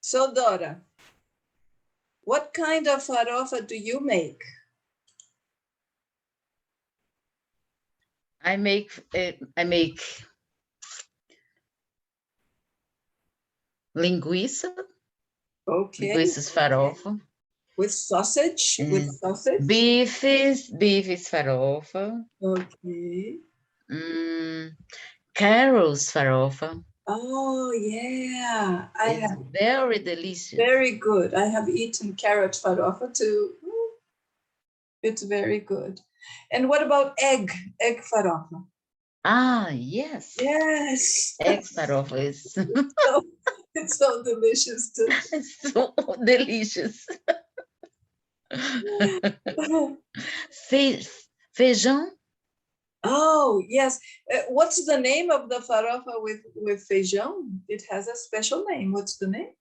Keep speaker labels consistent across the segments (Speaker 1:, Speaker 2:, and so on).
Speaker 1: So Dora, what kind of farofa do you make?
Speaker 2: I make linguiça,
Speaker 1: Okay.
Speaker 2: linguiças farofa,
Speaker 1: With sausage? With
Speaker 2: and
Speaker 1: sausage?
Speaker 2: bifes farofa,
Speaker 1: Okay.
Speaker 2: Carol's farofa.
Speaker 1: Oh yeah. I
Speaker 2: It's
Speaker 1: have
Speaker 2: very delicious.
Speaker 1: very good. I have eaten carrot farofa too. It's very good. And what about egg? Egg farofa.
Speaker 2: Ah, yes.
Speaker 1: Yes.
Speaker 2: Egg farofa is
Speaker 1: So it's so delicious too.
Speaker 2: it's so delicious. Fe feijão?
Speaker 1: Oh yes. What's the name of the farofa with feijão? It has a special name. What's the name?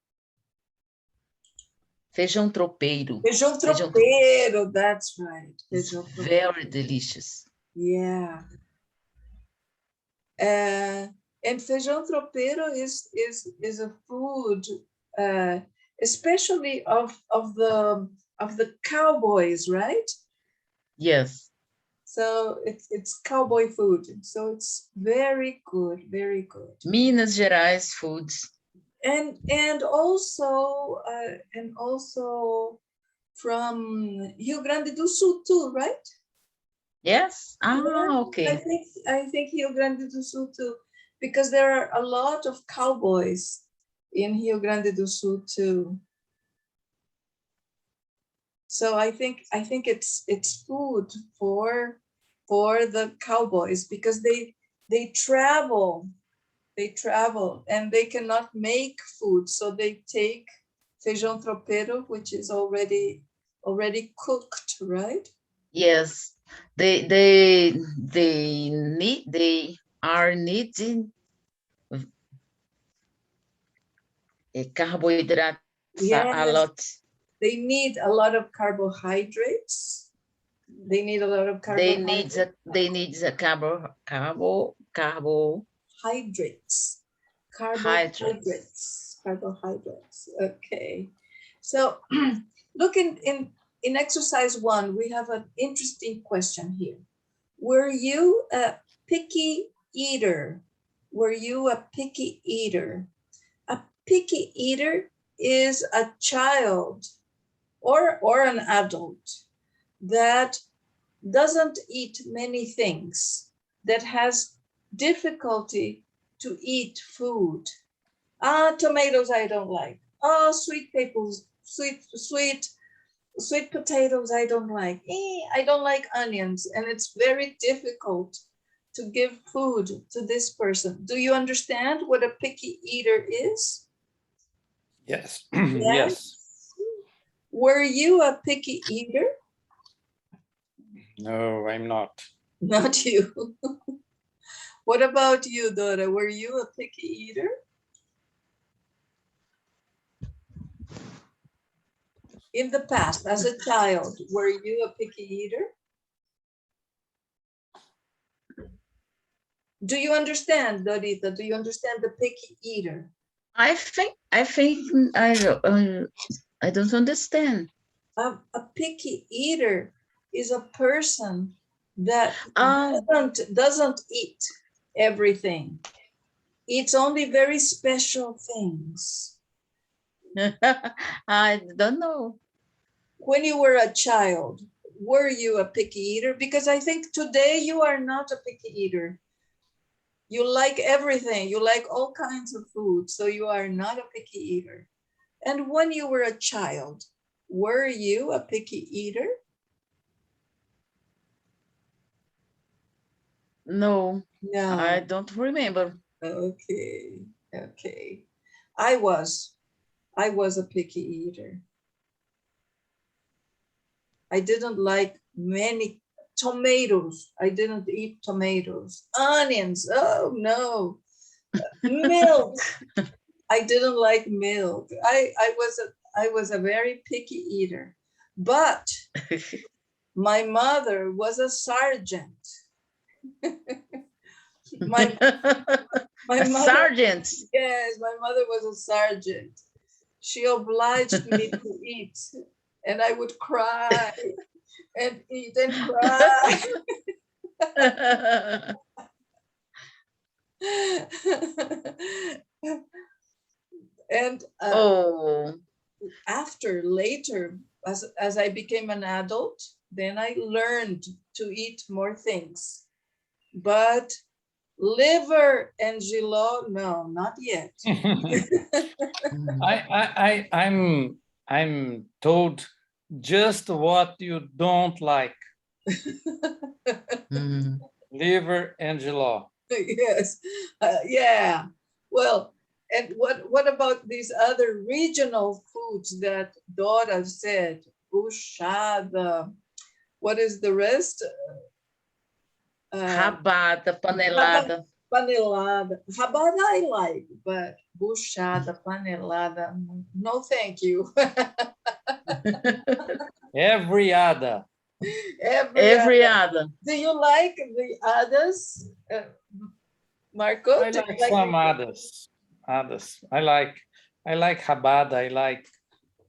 Speaker 2: Feijão tropeiro.
Speaker 1: Feijão
Speaker 2: Feijão
Speaker 1: tropeiro. That's right.
Speaker 2: is
Speaker 1: Feijão tropeiro.
Speaker 2: very delicious.
Speaker 1: Yeah. And feijão tropeiro is a food, especially of the cowboys, right?
Speaker 2: Yes.
Speaker 1: So it's cowboy food. So it's very good, very good.
Speaker 2: Minas Gerais foods.
Speaker 1: And also from Rio Grande do Sul too, right?
Speaker 2: Yes. Ah,
Speaker 1: Yeah,
Speaker 2: okay.
Speaker 1: I think Rio Grande do Sul too, because there are a lot of cowboys in Rio Grande do Sul too. So I think it's food for the cowboys because they travel and they cannot make food, so they take feijão tropeiro, which is already cooked, right?
Speaker 2: Yes. They are needing carbohydrates a
Speaker 1: Yes,
Speaker 2: lot.
Speaker 1: they need a lot of carbohydrates. They need a lot of carbohydrates.
Speaker 2: They need a
Speaker 1: Hydrates.
Speaker 2: hydrates.
Speaker 1: Carbohydrates. Okay. So look in exercise 1, we have an interesting question here. Were you a picky eater? Were you a picky eater? A picky eater is a child or an adult that doesn't eat many things, that has difficulty to eat food. Tomatoes I don't like. Sweet potatoes, sweet potatoes I don't like. I don't like onions, and it's very difficult to give food to this person. Do you understand what a picky eater is?
Speaker 3: Yes.
Speaker 1: Yes.
Speaker 3: Yes.
Speaker 1: Were you a picky eater?
Speaker 3: No, I'm not.
Speaker 1: Not you. What about you, Dora? Were you a picky eater? In the past, as a child, were you a picky eater? Do you understand, Dorita? Do you understand the picky eater?
Speaker 2: I think I don't understand.
Speaker 1: A picky eater is a person that doesn't eat everything. Eats only very special things.
Speaker 2: I don't know.
Speaker 1: When you were a child, were you a picky eater? Because I think today you are not a picky eater. You like everything. You like all kinds of food. So you are not a picky eater. And when you were a child, were you a picky eater?
Speaker 2: No,
Speaker 1: No.
Speaker 2: I don't remember.
Speaker 1: Okay. Okay. I was a picky eater. I didn't like many tomatoes. I didn't eat tomatoes. Onions. Oh no. Milk. I didn't like milk. I was a very picky eater. But my mother was a sergeant. my
Speaker 2: A
Speaker 1: mother,
Speaker 2: sergeant.
Speaker 1: yes, my mother was a sergeant. She obliged me to eat, and I would cry and eat and cry. And
Speaker 2: Oh,
Speaker 1: after later, as I became an adult, then I learned to eat more things. But liver and jiló, no, not yet.
Speaker 3: I'm told just what you don't like.
Speaker 2: mm.
Speaker 3: Liver and jiló.
Speaker 1: Yes, yeah. Well, and what about these other regional foods that Dora said? Buchada. What is the rest?
Speaker 2: Rabada, panelada.
Speaker 1: Panelada. Rabada I like, but buchada, panelada, no thank you.
Speaker 3: Everyada.
Speaker 2: Every other.
Speaker 1: Do you like the others, Marco?
Speaker 3: I like some others. I like rabada. I like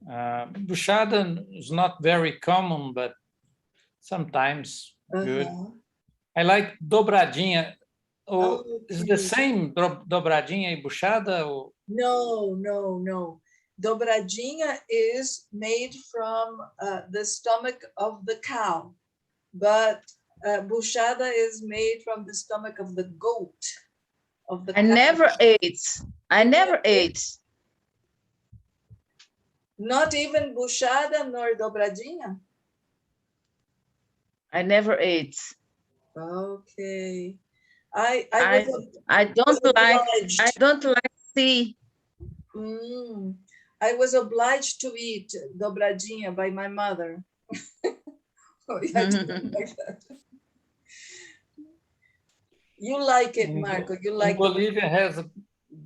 Speaker 3: buchada is not very common, but sometimes good. I like dobradinha. Oh, is the same dobradinha e buchada? Or...
Speaker 1: No. Dobradinha is made from the stomach of the cow, but buchada is made from the stomach of the goat.
Speaker 2: I never ate. I never ate.
Speaker 1: Not even buchada nor dobradinha?
Speaker 2: I never ate.
Speaker 1: Okay.
Speaker 2: I don't like tea.
Speaker 1: I was obliged to eat dobradinha by my mother. Oh, yeah, I didn't like that. You like it, Marco. You like
Speaker 3: Bolivia has a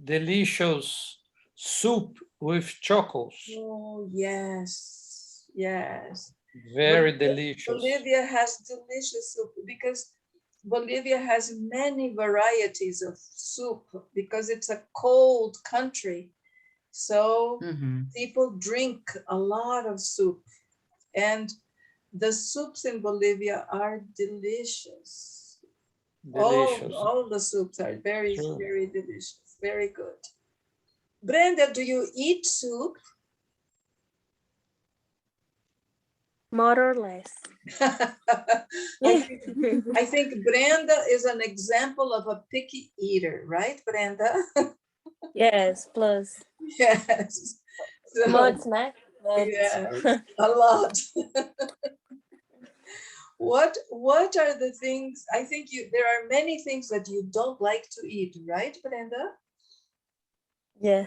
Speaker 3: delicious soup with chocos.
Speaker 1: Oh, yes.
Speaker 3: Very delicious.
Speaker 1: Bolivia has delicious soup because Bolivia has many varieties of soup because it's a cold country. So people drink a lot of soup, and the soups in Bolivia are delicious. All the soups are very delicious, very good. Brenda, do you eat soup?
Speaker 4: More or less.
Speaker 1: I think Brenda is an example of a picky eater, right, Brenda?
Speaker 4: Yes, plus.
Speaker 1: Yes. So,
Speaker 4: Small snack.
Speaker 1: yes, a lot. What are the things? I think there are many things that you don't like to eat, right, Brenda?
Speaker 4: Yeah.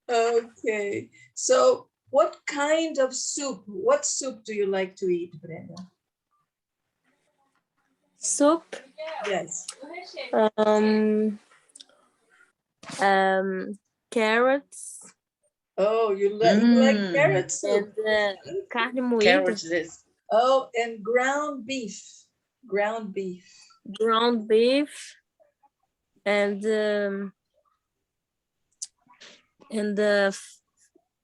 Speaker 1: Okay. So what kind of soup? What soup do you like to eat, Brenda?
Speaker 4: Soup.
Speaker 1: Yes.
Speaker 4: Carrots.
Speaker 1: Oh, you like carrot soup.
Speaker 4: And carne moída.
Speaker 2: Carrots.
Speaker 1: Oh, and ground beef. Ground beef.
Speaker 4: Ground beef. And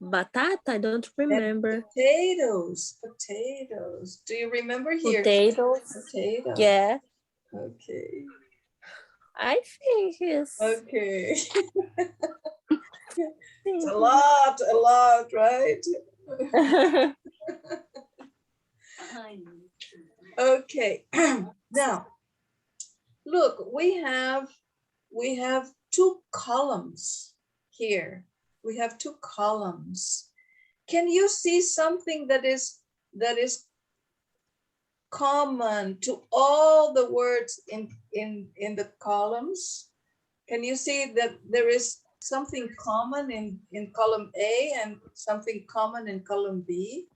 Speaker 4: batata, I don't remember.
Speaker 1: And potatoes. Do you remember here?
Speaker 4: Potatoes. Yeah.
Speaker 1: Okay.
Speaker 4: I think yes.
Speaker 1: Okay. It's a lot, right? Okay. Now, look, we have two columns here. We have two columns. Can you see something that is common to all the words in the columns? Can you see that there is something common in column A and something common in column B?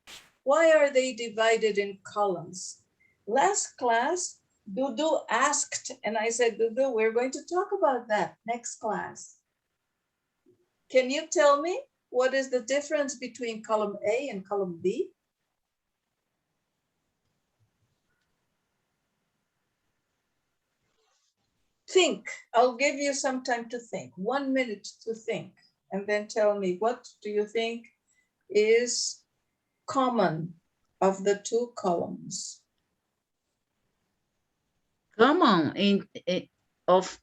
Speaker 1: Why are they divided in columns? Last class, Dudu asked, and I said, Dudu, we're going to talk about that next class. Can you tell me what is the difference between column A and column B? Think. I'll give you some time to think. 1 minute to think. And then tell me, what do you think is common of the two columns?
Speaker 2: Common of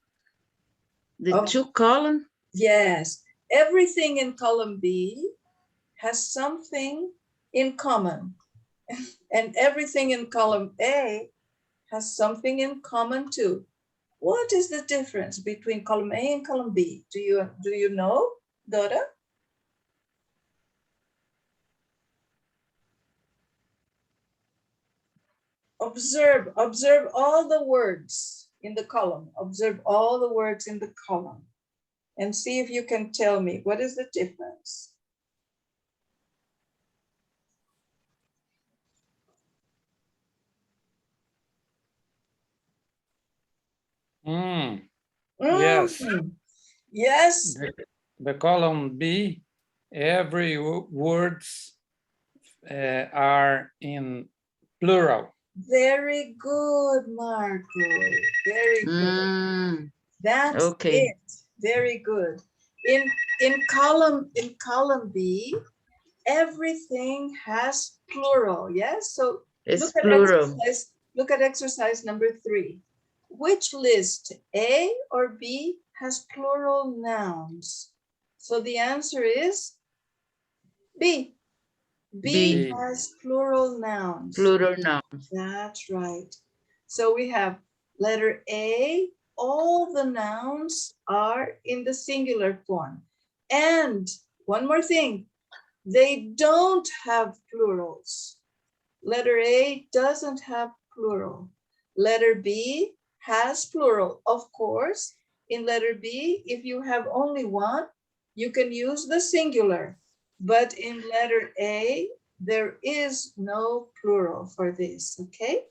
Speaker 2: the two columns?
Speaker 1: Yes. Everything in column B has something in common. And everything in column A has something in common too. What is the difference between column A and column B? Do you know, Dora? Observe all the words in the column. Observe all the words in the column and see if you can tell me what is the difference.
Speaker 3: Yes.
Speaker 1: Yes.
Speaker 3: The column B, every words are in plural.
Speaker 1: Very good, Marco. Very good. That's
Speaker 2: okay.
Speaker 1: it. Very good. In column B, everything has plural. Yes. So
Speaker 2: It's plural.
Speaker 1: Look at exercise number 3. Which list, A or B, has plural nouns? So the answer is B. B has plural nouns.
Speaker 2: Plural nouns.
Speaker 1: That's right. So we have letter A, all the nouns are in the singular form. And one more thing, they don't have plurals. Letter A doesn't have plural. Letter B has plural. Of course, in letter B, if you have only one, you can use the singular. But in letter A, there is no plural for this, okay?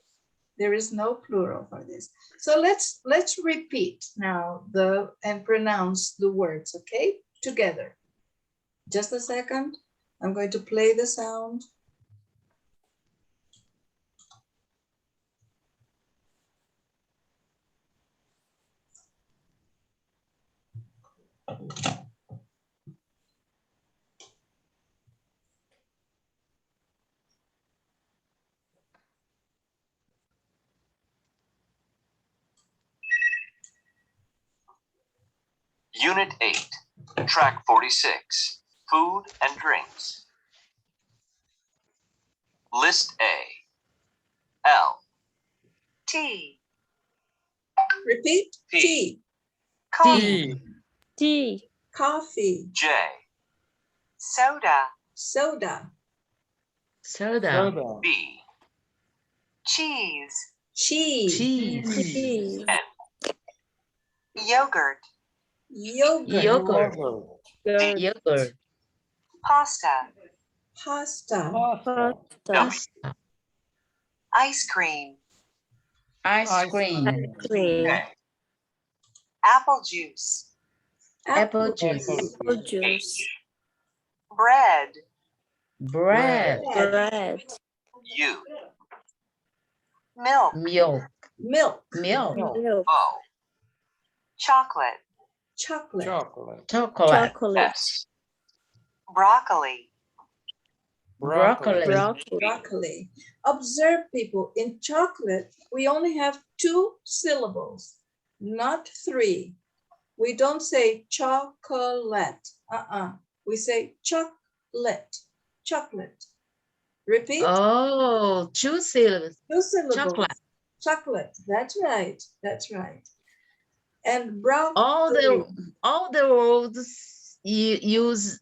Speaker 1: There is no plural for this. So let's repeat now and pronounce the words, okay? Together. Just a second. I'm going to play the sound.
Speaker 5: Unit 8, Track 46, Food and Drinks. List A. L. Tea.
Speaker 1: Repeat. Tea.
Speaker 5: Coffee.
Speaker 4: Tea.
Speaker 1: Coffee.
Speaker 5: J. Soda.
Speaker 1: Soda.
Speaker 2: Soda.
Speaker 5: B. Cheese.
Speaker 1: Cheese.
Speaker 4: Cheese.
Speaker 5: Yogurt.
Speaker 1: Yogurt.
Speaker 2: Yogurt.
Speaker 5: Pasta.
Speaker 1: Pasta.
Speaker 2: Pasta.
Speaker 5: Ice cream.
Speaker 2: Ice cream.
Speaker 4: Cream.
Speaker 5: Apple juice.
Speaker 2: Apple juice.
Speaker 4: Apple juice.
Speaker 5: Bread.
Speaker 2: Bread.
Speaker 4: Bread.
Speaker 5: U. Milk.
Speaker 2: Milk.
Speaker 1: Milk.
Speaker 2: Milk.
Speaker 4: Milk.
Speaker 5: O. Chocolate.
Speaker 1: Chocolate.
Speaker 3: Chocolate.
Speaker 2: Chocolate.
Speaker 4: Chocolate.
Speaker 5: S. Broccoli.
Speaker 2: Broccoli.
Speaker 1: Broccoli. Observe, people, in chocolate, we only have 2 syllables, not 3. We don't say chocolate. We say chocolate. Chocolate. Repeat.
Speaker 2: Oh, 2 syllables.
Speaker 1: 2 syllables.
Speaker 2: Chocolate.
Speaker 1: Chocolate. That's right. That's right. And broccoli.
Speaker 2: All the words you use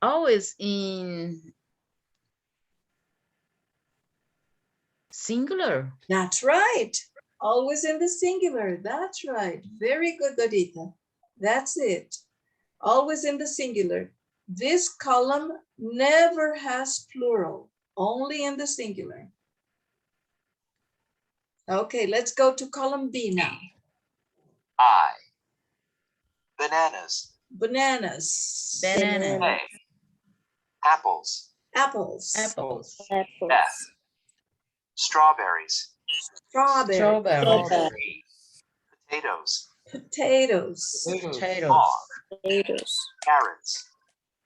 Speaker 2: always in singular.
Speaker 1: That's right. Always in the singular. That's right. Very good, Dorita. That's it. Always in the singular. This column never has plural, only in the singular. Okay, let's go to column B now.
Speaker 5: I. Bananas.
Speaker 1: Bananas.
Speaker 2: Banana.
Speaker 5: A. Apples.
Speaker 1: Apples.
Speaker 2: Apples.
Speaker 4: Apples.
Speaker 5: F. Strawberries.
Speaker 1: Strawberry.
Speaker 2: Strawberry.
Speaker 5: G. Potatoes.
Speaker 1: Potatoes.
Speaker 2: Potatoes.
Speaker 4: Potatoes.
Speaker 5: Carrots.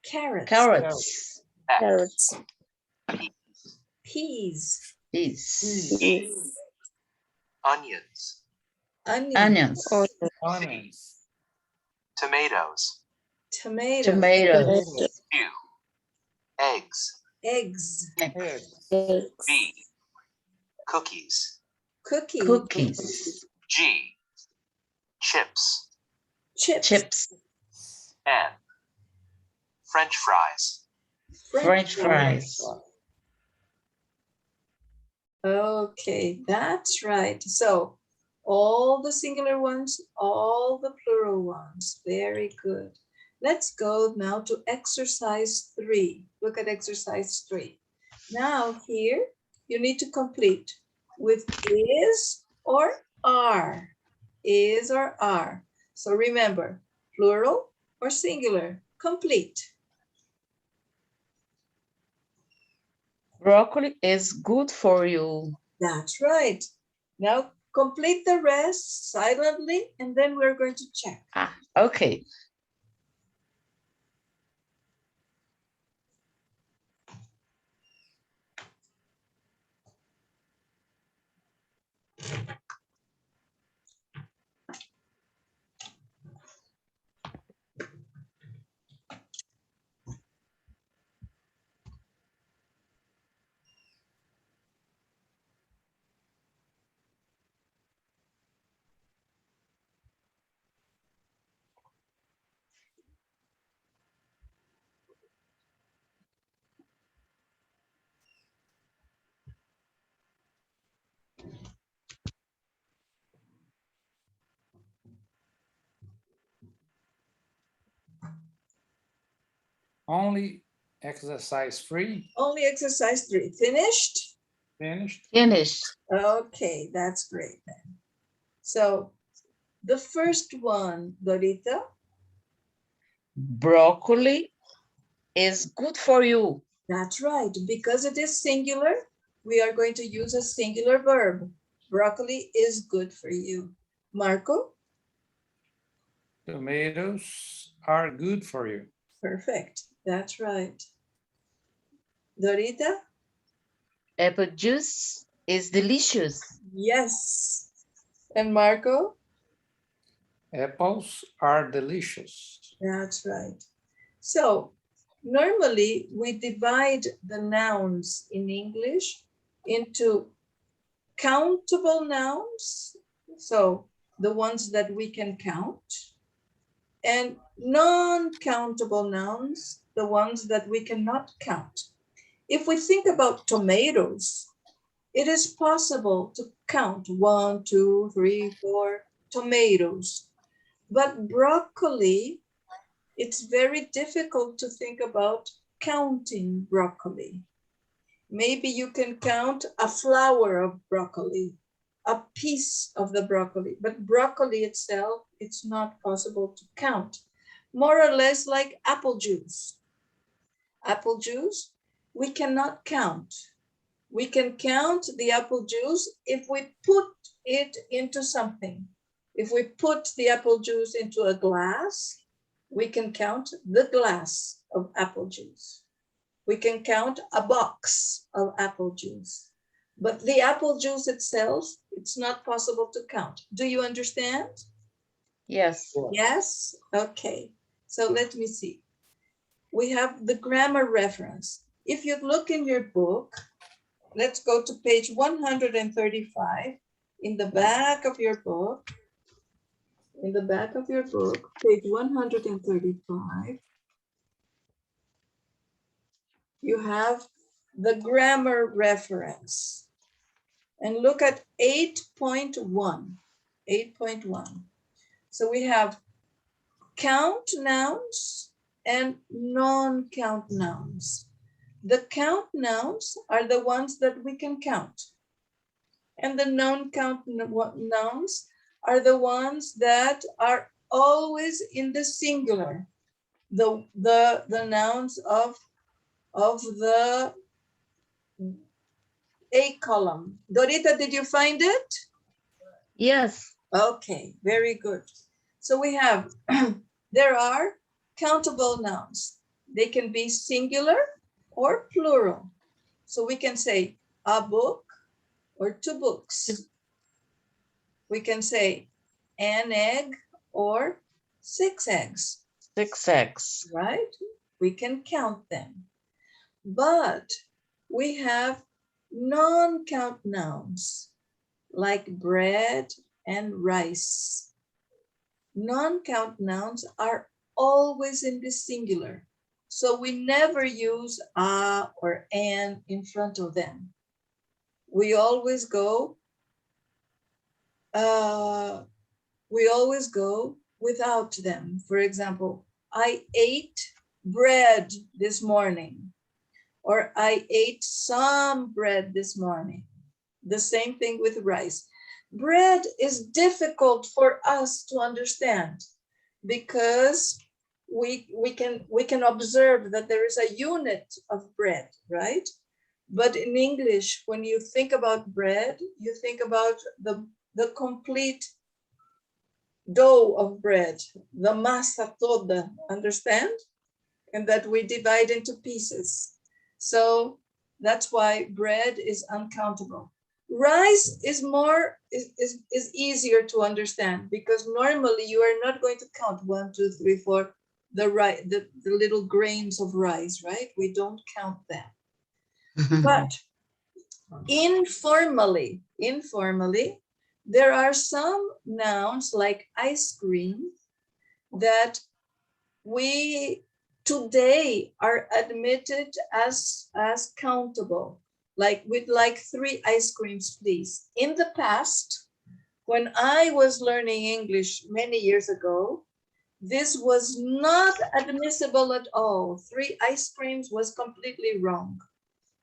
Speaker 1: Carrots.
Speaker 2: Carrots.
Speaker 4: Carrots.
Speaker 1: Peas.
Speaker 2: Peas.
Speaker 4: Peas.
Speaker 5: Onions.
Speaker 1: Onions.
Speaker 2: Onions.
Speaker 4: Onions.
Speaker 3: Onions.
Speaker 5: Tomatoes.
Speaker 1: Tomatoes.
Speaker 2: Tomatoes.
Speaker 5: Stew. Eggs.
Speaker 1: Eggs.
Speaker 3: Eggs.
Speaker 4: Eggs.
Speaker 5: B. Cookies.
Speaker 1: Cookies.
Speaker 2: Cookies.
Speaker 5: G. Chips.
Speaker 1: Chips.
Speaker 2: Chips.
Speaker 5: N. French fries.
Speaker 2: French fries.
Speaker 1: Okay, that's right. So all the singular ones, all the plural ones. Very good. Let's go now to exercise 3. Look at exercise 3. Now here you need to complete with is or are. Is or are. So remember, plural or singular, complete.
Speaker 2: Broccoli is good for you.
Speaker 1: That's right. Now complete the rest silently and then we're going to check.
Speaker 2: Okay.
Speaker 3: Only exercise 3.
Speaker 1: Only exercise 3. Finished?
Speaker 3: Finished.
Speaker 2: Finish.
Speaker 1: Okay, that's great then. So the first one, Dorita.
Speaker 2: Broccoli is good for you.
Speaker 1: That's right. Because it is singular, we are going to use a singular verb. Broccoli is good for you. Marco?
Speaker 3: Tomatoes are good for you.
Speaker 1: Perfect. That's right. Dorita?
Speaker 2: Apple juice is delicious.
Speaker 1: Yes. And Marco?
Speaker 3: Apples are delicious.
Speaker 1: That's right. So normally we divide the nouns in English into countable nouns, so the ones that we can count, and non-countable nouns, the ones that we cannot count. If we think about tomatoes, it is possible to count 1, 2, 3, 4 tomatoes. But broccoli, it's very difficult to think about counting broccoli. Maybe you can count a flower of broccoli, a piece of the broccoli, but broccoli itself, it's not possible to count. More or less like apple juice. Apple juice, we cannot count. We can count the apple juice if we put it into something. If we put the apple juice into a glass, we can count the glass of apple juice. We can count a box of apple juice. But the apple juice itself, it's not possible to count. Do you understand?
Speaker 2: Yes.
Speaker 1: Yes? Okay. So let me see. We have the grammar reference. If you look in your book, let's go to page 135 in the back of your book. In the back of your book, page 135. You have the grammar reference. And look at 8.1. 8.1. So we have count nouns and non-count nouns. The count nouns are the ones that we can count. And the non-count nouns are the ones that are always in the singular. The nouns of the A column. Dorita, did you find it?
Speaker 2: Yes.
Speaker 1: Okay, very good. So we have, there are countable nouns. They can be singular or plural. So we can say a book or 2 books. We can say an egg or 6 eggs.
Speaker 2: 6 eggs.
Speaker 1: Right? We can count them. But we have non-count nouns like bread and rice. Non-count nouns are always in the singular. So we never use a or an in front of them. We always go without them. For example, I ate bread this morning, or I ate some bread this morning. The same thing with rice. Bread is difficult for us to understand because we can observe that there is a unit of bread, right? But in English, when you think about bread, you think about the complete dough of bread, the masa toda, understand? And that we divide into pieces. So that's why bread is uncountable. Rice is easier to understand because normally you are not going to count 1, 2, 3, 4, the little grains of rice, right? We don't count them. But informally, there are some nouns like ice cream that we today are admitted as countable, like we'd like 3 ice creams, please. In the past, when I was learning English many years ago, this was not admissible at all. 3 ice creams was completely wrong.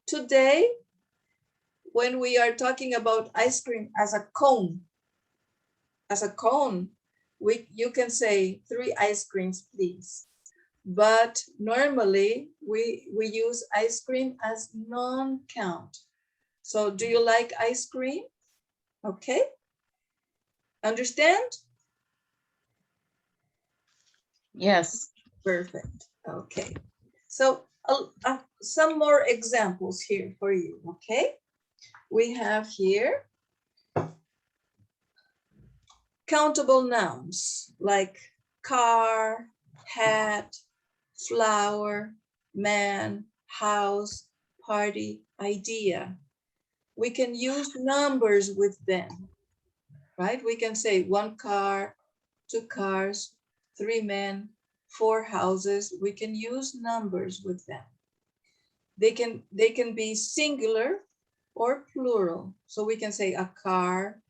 Speaker 1: Today, when we are talking about ice cream as a cone, you can say 3 ice creams, please. But normally we use ice cream as non-count. So do you like ice cream? Okay. Understand?
Speaker 2: Yes.
Speaker 1: Perfect. Okay. So some more examples here for you. Okay. We have here countable nouns like car, hat, flower, man, house, party, idea. We can use numbers with them, right? We can say 1 car, 2 cars, 3 men, 4 houses. We can use numbers with them. They can be singular or plural. So we can say a car,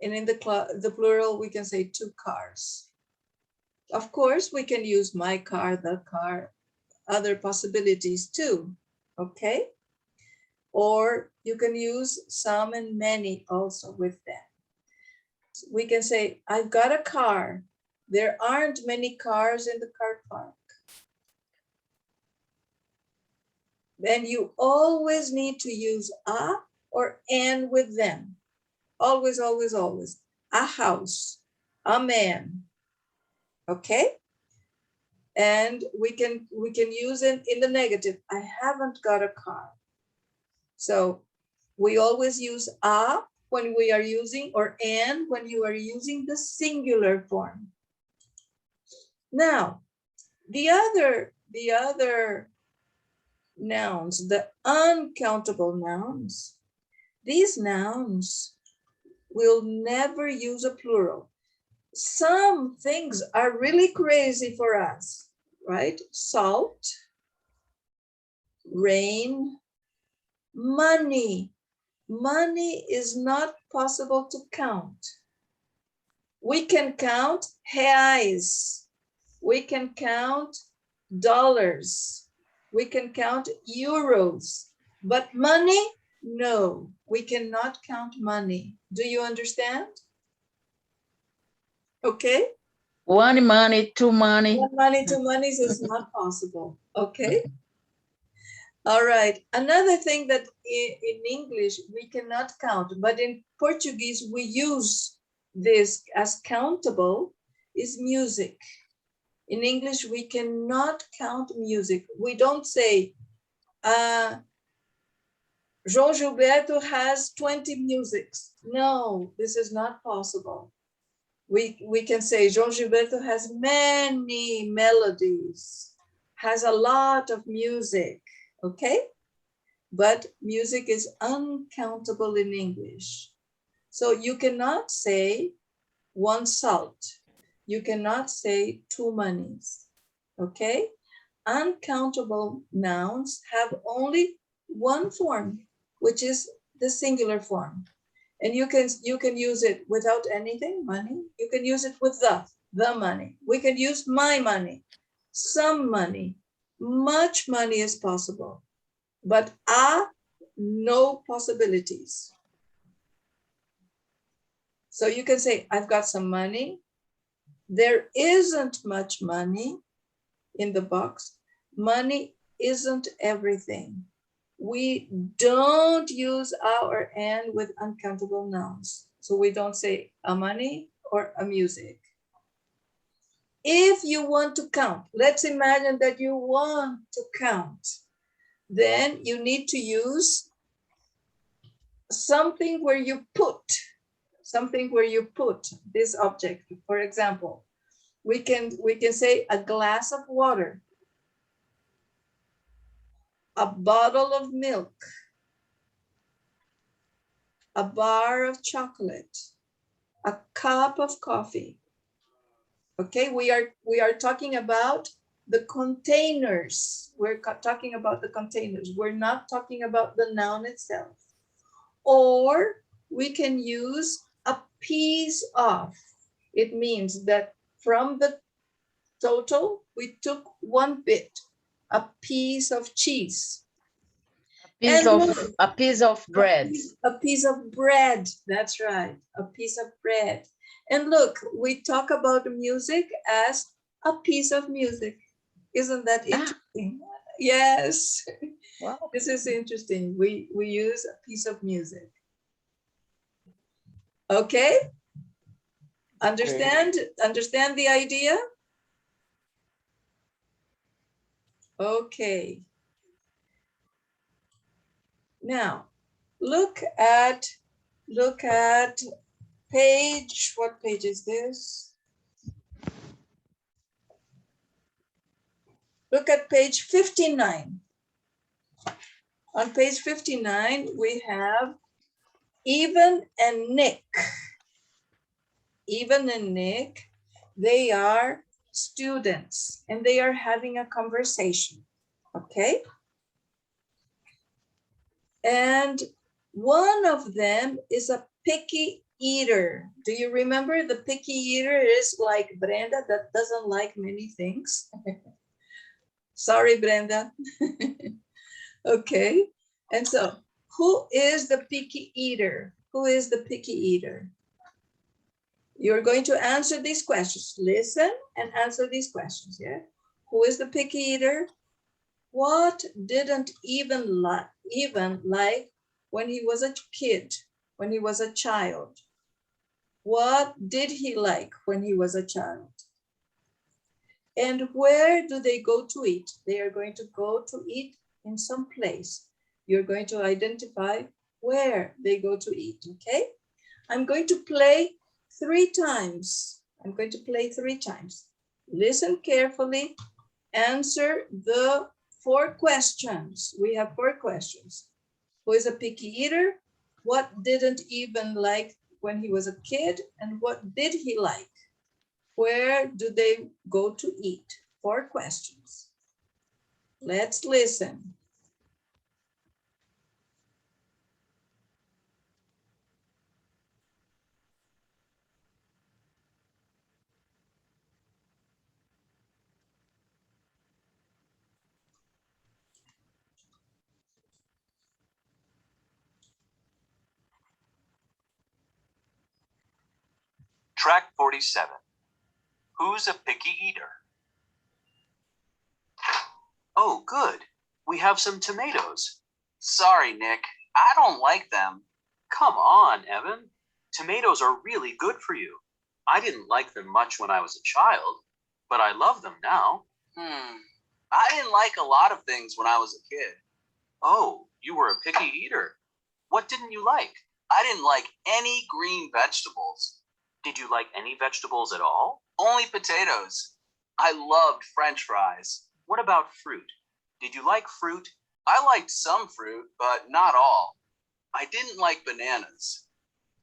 Speaker 1: and in the plural, we can say 2 cars. Of course, we can use my car, the car, other possibilities too, okay? Or you can use some and many also with them. We can say, I've got a car. There aren't many cars in the car park. Then you always need to use a or an with them. Always, always, always. A house, a man, okay? And we can use it in the negative. I haven't got a car. So we always use a when we are using, or an when you are using the singular form. Now, the other nouns, the uncountable nouns, these nouns will never use a plural. Some things are really crazy for us, right? Salt, rain, money. Money is not possible to count. We can count reais. We can count dollars. We can count euros. But money, no, we cannot count money. Do you understand? Okay.
Speaker 2: 1 money, 2 money.
Speaker 1: 1 money, 2 monies is not possible. Okay. All right. Another thing that in English we cannot count, but in Portuguese we use this as countable is music. In English, we cannot count music. We don't say, João Gilberto has 20 musics. No, this is not possible. We can say João Gilberto has many melodies, has a lot of music, okay? But music is uncountable in English. So you cannot say one salt. You cannot say two monies, okay? Uncountable nouns have only one form, which is the singular form. And you can use it without anything, money. You can use it with the money. We can use my money, some money, much money is possible, but no possibilities. So you can say, I've got some money. There isn't much money in the box. Money isn't everything. We don't use our and with uncountable nouns. So we don't say a money or a music. If you want to count, let's imagine that you want to count, then you need to use something where you put this object. For example, we can say a glass of water, a bottle of milk, a bar of chocolate, a cup of coffee. Okay, we are talking about the containers. We're talking about the containers. We're not talking about the noun itself. Or we can use a piece of. It means that from the total, we took one bit, a piece of cheese.
Speaker 2: A piece of bread.
Speaker 1: A piece of bread, that's right, a piece of bread. And look, we talk about music as a piece of music. Isn't that interesting? Yes.
Speaker 2: Wow.
Speaker 1: This is interesting. We use a piece of music. Okay? Understand the idea? Okay. Now, look at page, what page is this? Look at page 59. On page 59, we have Even and Nick. Even and Nick, they are students and they are having a conversation, okay? And one of them is a picky eater. Do you remember the picky eater is like Brenda that doesn't like many things? Sorry, Brenda. Okay. And so who is the picky eater? Who is the picky eater? You're going to answer these questions. Listen and answer these questions, yeah? Who is the picky eater? What didn't even like when he was a kid, when he was a child? What did he like when he was a child? And where do they go to eat? They are going to go to eat in some place. You're going to identify where they go to eat, okay? I'm going to play 3 times. I'm going to play 3 times. Listen carefully, answer the 4 questions. We have 4 questions. Who is a picky eater? What didn't even like when he was a kid? And what did he like? Where do they go to eat? 4 questions. Let's listen.
Speaker 5: Track 47. Who's a picky eater? Oh, good. We have some tomatoes. Sorry, Nick. I don't like them. Come on, Evan. Tomatoes are really good for you. I didn't like them much when I was a child, but I love them now. I didn't like a lot of things when I was a kid. Oh, you were a picky eater. What didn't you like? I didn't like any green vegetables. Did you like any vegetables at all? Only potatoes. I loved French fries. What about fruit? Did you like fruit? I liked some fruit, but not all. I didn't like bananas.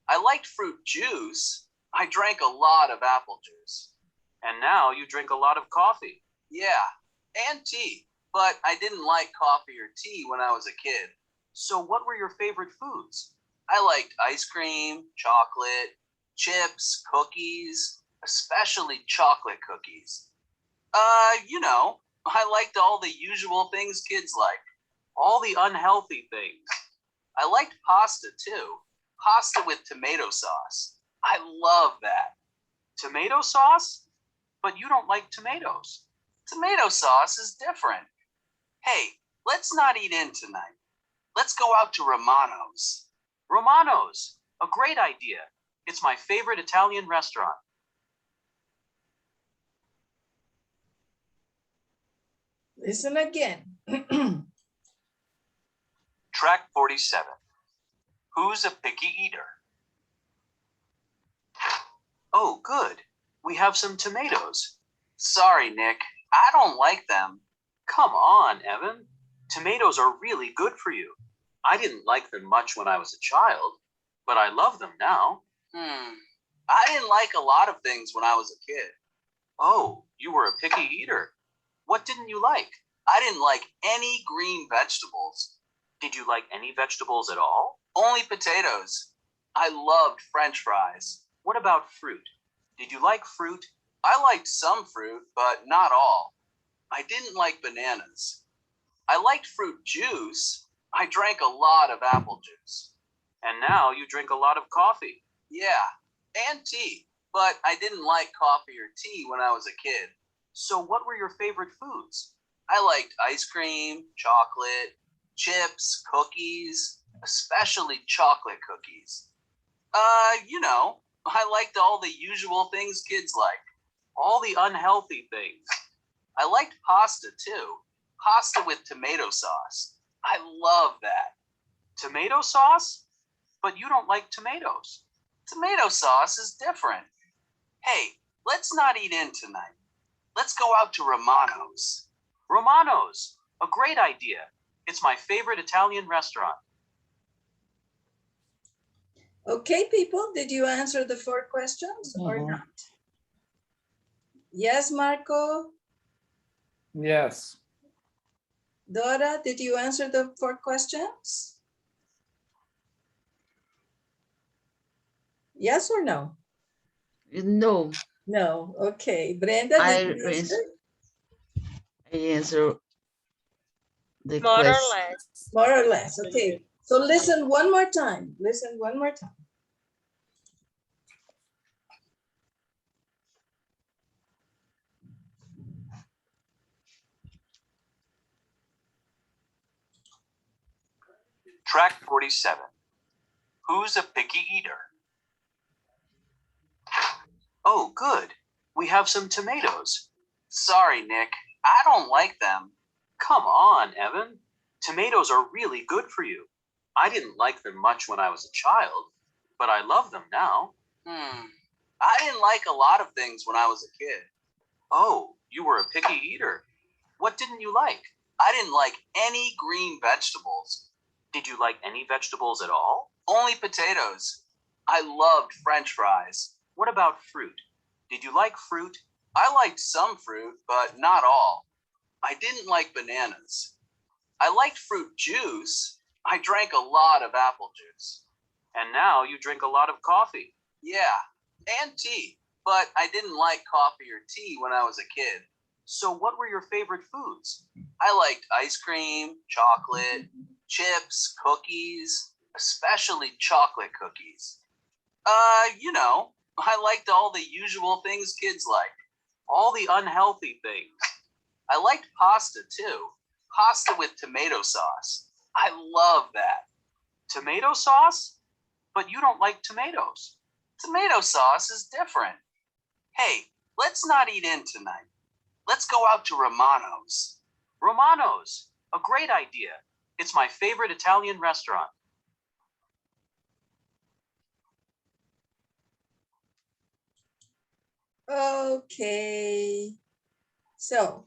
Speaker 5: I liked fruit juice. I drank a lot of apple juice.
Speaker 3: And now you drink a lot of coffee.
Speaker 5: Yeah, and tea. But I didn't like coffee or tea when I was a kid.
Speaker 3: So what were your favorite foods?
Speaker 5: I liked ice cream, chocolate, chips, cookies, especially chocolate cookies. I liked all the usual things kids like.
Speaker 3: All the unhealthy things.
Speaker 5: I liked pasta too. Pasta with tomato sauce. I love that.
Speaker 3: Tomato sauce? But you don't like tomatoes.
Speaker 5: Tomato sauce is different. Hey, let's not eat in tonight. Let's go out to Romano's.
Speaker 3: Romano's, a great idea. It's my favorite Italian restaurant.
Speaker 1: Listen again.
Speaker 5: Track 47. Who's a picky eater?
Speaker 3: Oh, good. We have some tomatoes.
Speaker 5: Sorry, Nick. I don't like them.
Speaker 3: Come on, Evan. Tomatoes are really good for you. I didn't like them much when I was a child, but I love them now.
Speaker 5: I didn't like a lot of things when I was a kid.
Speaker 3: Oh, you were a picky eater. What didn't you like?
Speaker 5: I didn't like any green vegetables.
Speaker 3: Did you like any vegetables at all?
Speaker 5: Only potatoes. I loved French fries.
Speaker 3: What about fruit? Did you like fruit?
Speaker 5: I liked some fruit, but not all. I didn't like bananas. I liked fruit juice. I drank a lot of apple juice.
Speaker 3: And now you drink a lot of coffee.
Speaker 5: Yeah, and tea. But I didn't like coffee or tea when I was a kid.
Speaker 3: So what were your favorite foods?
Speaker 5: I liked ice cream, chocolate, chips, cookies, especially chocolate cookies. I liked all the usual things kids like.
Speaker 3: All the unhealthy things.
Speaker 5: I liked pasta too. Pasta with tomato sauce. I love that.
Speaker 3: Tomato sauce? But you don't like tomatoes.
Speaker 5: Tomato sauce is different. Hey, let's not eat in tonight. Let's go out to Romano's.
Speaker 3: Romano's, a great idea. It's my favorite Italian restaurant.
Speaker 1: Okay, people, did you answer the 4 questions or not? Yes, Marco?
Speaker 3: Yes.
Speaker 1: Dora, did you answer the 4 questions? Yes or no?
Speaker 2: No,
Speaker 1: No. Okay. Brenda, did you answer?
Speaker 2: I answer the
Speaker 4: More or
Speaker 2: question.
Speaker 4: less.
Speaker 1: More or less. Okay. So listen one more time. Listen one more time.
Speaker 5: Track 47. Who's a picky eater?
Speaker 3: Oh, good. We have some tomatoes.
Speaker 5: Sorry, Nick. I don't like them.
Speaker 3: Come on, Evan. Tomatoes are really good for you. I didn't like them much when I was a child, but I love them now.
Speaker 5: I didn't like a lot of things when I was a kid.
Speaker 3: Oh, you were a picky eater. What didn't you like?
Speaker 5: I didn't like any green vegetables.
Speaker 3: Did you like any vegetables at all?
Speaker 5: Only potatoes. I loved French fries.
Speaker 3: What about fruit? Did you like fruit?
Speaker 5: I liked some fruit, but not all. I didn't like bananas. I liked fruit juice. I drank a lot of apple juice.
Speaker 3: And now you drink a lot of coffee.
Speaker 5: Yeah, and tea. But I didn't like coffee or tea when I was a kid.
Speaker 3: So what were your favorite foods?
Speaker 5: I liked ice cream, chocolate, chips, cookies, especially chocolate cookies. I liked all the usual things kids like.
Speaker 3: All the unhealthy things.
Speaker 5: I liked pasta too. Pasta with tomato sauce. I love that.
Speaker 3: Tomato sauce? But you don't like tomatoes.
Speaker 5: Tomato sauce is different. Hey, let's not eat in tonight. Let's go out to Romano's. Romano's, a great idea. It's my favorite Italian restaurant.
Speaker 1: Okay. So,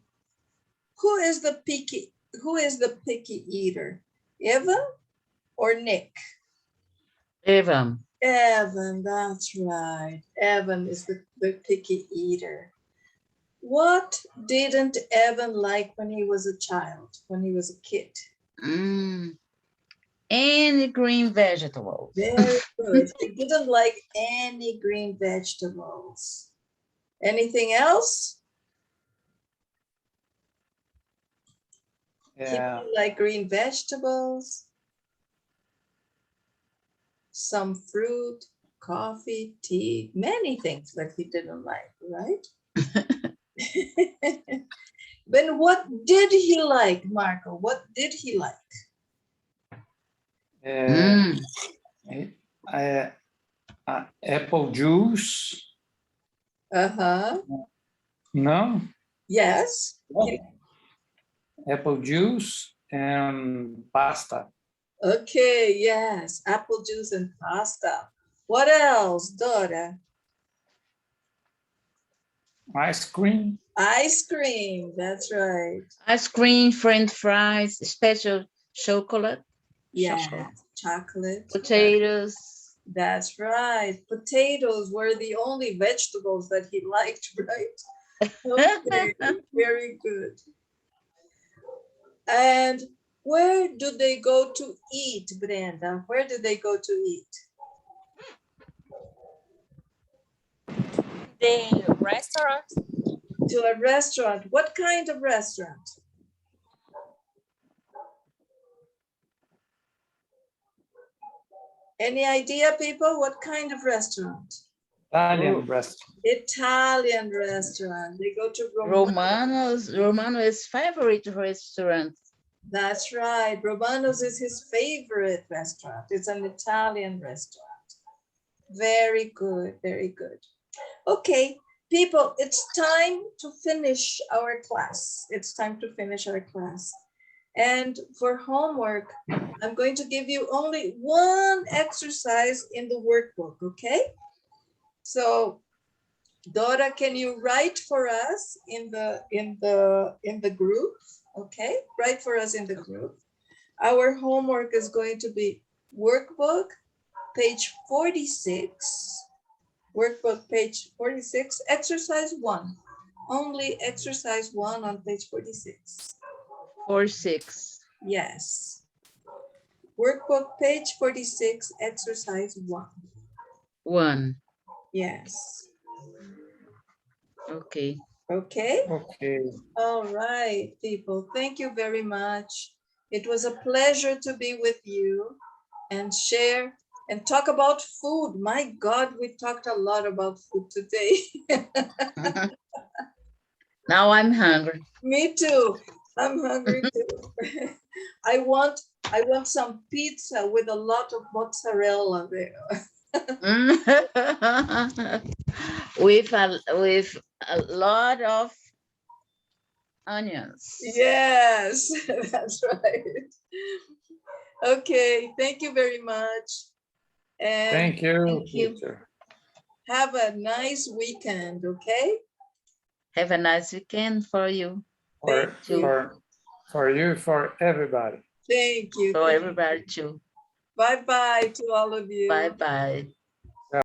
Speaker 1: who is the picky eater? Evan or Nick?
Speaker 2: Evan.
Speaker 1: Evan, that's right. Evan is the picky eater. What didn't Evan like when he was a child, when he was a kid?
Speaker 2: Any green vegetables.
Speaker 1: Very good. He didn't like any green vegetables. Anything else? He
Speaker 3: Yeah.
Speaker 1: didn't like green vegetables, some fruit, coffee, tea, many things that he didn't like, right? But what did he like, Marco? What did he like?
Speaker 3: Apple juice.
Speaker 1: Uh-huh.
Speaker 3: No?
Speaker 1: Yes.
Speaker 3: Apple juice and pasta.
Speaker 1: Okay, yes. Apple juice and pasta. What else, Dora?
Speaker 3: Ice cream.
Speaker 1: Ice cream, that's right.
Speaker 2: Ice cream, French fries, special chocolate.
Speaker 1: Yeah, chocolate.
Speaker 2: Potatoes.
Speaker 1: That's right. Potatoes were the only vegetables that he liked, right? Okay, very good. And where do they go to eat, Brenda? Where do they go to eat?
Speaker 4: The restaurant.
Speaker 1: To a restaurant. What kind of restaurant? Any idea, people? What kind of restaurant?
Speaker 3: Italian restaurant.
Speaker 1: Italian restaurant. They go to
Speaker 2: Romano's favorite restaurant.
Speaker 1: That's right. Romano's is his favorite restaurant. It's an Italian restaurant. Very good, very good. Okay, people, it's time to finish our class. It's time to finish our class. And for homework, I'm going to give you only one exercise in the workbook, okay? So, Dora, can you write for us in the group? Okay, write for us in the group. Our homework is going to be workbook, page 46. Workbook, page 46, exercise 1. Only exercise 1 on page 46.
Speaker 2: 46.
Speaker 1: Yes. Workbook, page 46, exercise 1.
Speaker 2: 1.
Speaker 1: Yes.
Speaker 2: Okay.
Speaker 1: Okay.
Speaker 3: Okay.
Speaker 1: All right, people. Thank you very much. It was a pleasure to be with you and share and talk about food. My God, we talked a lot about food today.
Speaker 2: Now I'm hungry.
Speaker 1: Me too. I'm hungry too. I want some pizza with a lot of mozzarella there.
Speaker 2: with a lot of onions.
Speaker 1: Yes, that's right. Okay, thank you very much. And
Speaker 3: Thank you.
Speaker 2: Thank you.
Speaker 3: Teacher.
Speaker 1: have a nice weekend, okay?
Speaker 2: Have a nice weekend for you.
Speaker 3: For you, for everybody.
Speaker 1: Thank you.
Speaker 2: For everybody too.
Speaker 1: Bye-bye to all of you.
Speaker 2: Bye-bye.